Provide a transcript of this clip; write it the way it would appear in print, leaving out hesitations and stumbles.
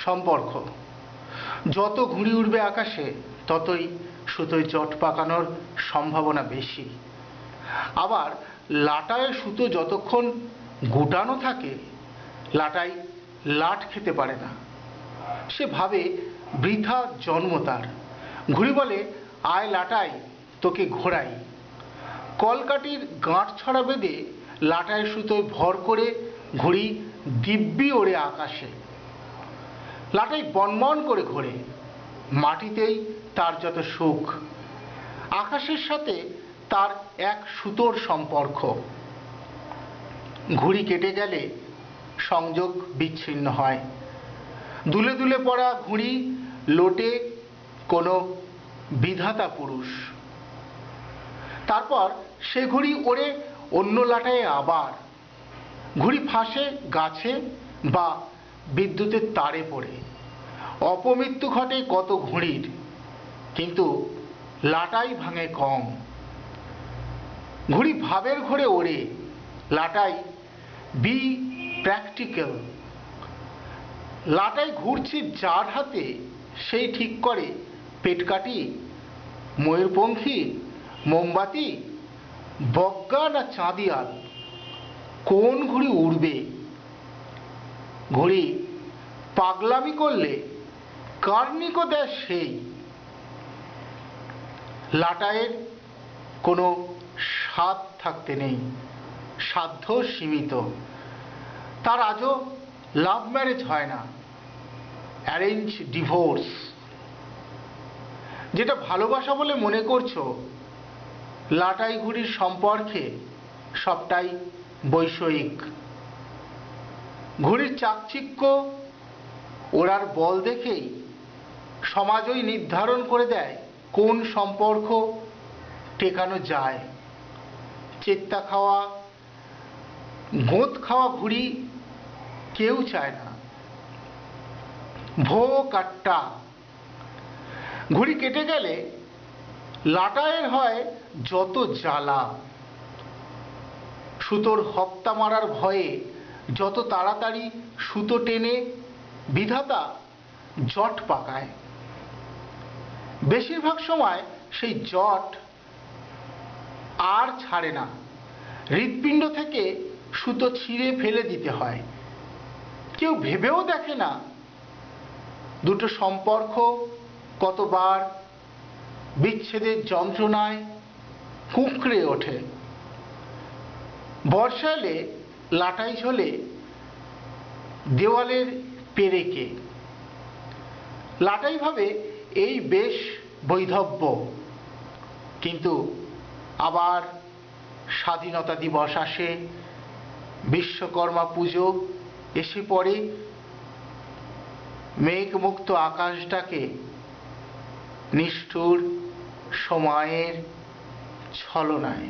সম্পর্ক। যত ঘুড়ি উড়বে আকাশে ততই সুতোয় জট পাকানোর সম্ভাবনা বেশি। আবার লাটায় সুতো যতক্ষণ গুটানো থাকে লাটাই লাট খেতে পারে না। সে ভাবে বৃথা জন্ম তার। ঘুড়ি বলে, আয় লাটাই, তোকে ঘোরাই। কলকাঠির গাঁট ছড়া বেঁধে লাটায় সুতোয় ভর করে ঘুড়ি দিব্যি ওড়ে আকাশে। লাটাই বনবন করে ঘোরে, মাটিতেই তার যত সুখ। আকাশের সাথে তার এক সুতোর সম্পর্ক। ঘুড়ি কেটে গেলে সংযোগ বিচ্ছিন্ন হয়। দুলে দুলে পড়া ঘুড়ি লোটে কোনো বিধাতা পুরুষ। তারপর সে ঘুড়ি ওড়ে অন্য লাটায় আবার। ঘুড়ি ফাঁসে গাছে বা বিদ্যুতের তারে পড়ে। অপমৃত্যু ঘটে কত ঘুড়ির, কিন্তু লাটাই ভাঙে কম। ঘুড়ি ভাবের ঘোরে ওড়ে, লাটাই বি প্র্যাকটিক্যাল। লাটাই ঘুরছে যার হাতে সেই ঠিক করে পেটকাঠি, ময়ূরপঙ্খী, মোমবাতি, বগ্গা না চাঁদিয়াল কোন ঘুড়ি উড়বে। ঘুড়ি পাগলামি করলে কার্নিকও দেয় সেই। লাটাইয়ের কোনো স্বাদ থাকতে নেই, সাধ্য সীমিত। তার আজও লাভ ম্যারেজ হয় না, অ্যারেঞ্জ ডিভোর্স। যেটা ভালোবাসা বলে মনে করছো লাটাই ঘুড়ির সম্পর্কে সবটাই বৈষয়িক। ঘুড়ির চাকচিক্য ওড়ার বল দেখেই সমাজই নির্ধারণ করে দেয় কোন সম্পর্ক টেকানো যায়। চেত্তা খাওয়া, গোঁত খাওয়া ঘুড়ি কেউ চায় না। ভো কাট্টা। ঘুড়ি কেটে গেলে লাটাইয়ের হয় যত জ্বালা। সুতোর হপ্তা মারার ভয়ে যত তাড়াতাড়ি সুতো টেনে বিধাতা জট পাকায়। বেশিরভাগ সময় সেই জট আর ছাড়ে না, হৃৎপিণ্ড থেকে সুতো ছিঁড়ে ফেলে দিতে হয়। কেউ ভেবেও দেখে না দুটো সম্পর্ক কতবার বিচ্ছেদের যন্ত্রণায় কুঁকড়ে ওঠে। বর্ষা এলে লাটাই ঝোলে দেওয়ালের পেরেকে। লাটাই ভাবে এই বেশ বৈধব্য, কিন্তু আবার স্বাধীনতা দিবস আসে, বিশ্বকর্মা পুজো এসে পড়ে, মেঘমুক্ত আকাশটাকে নিষ্ঠুর সময়ের ছলনায়।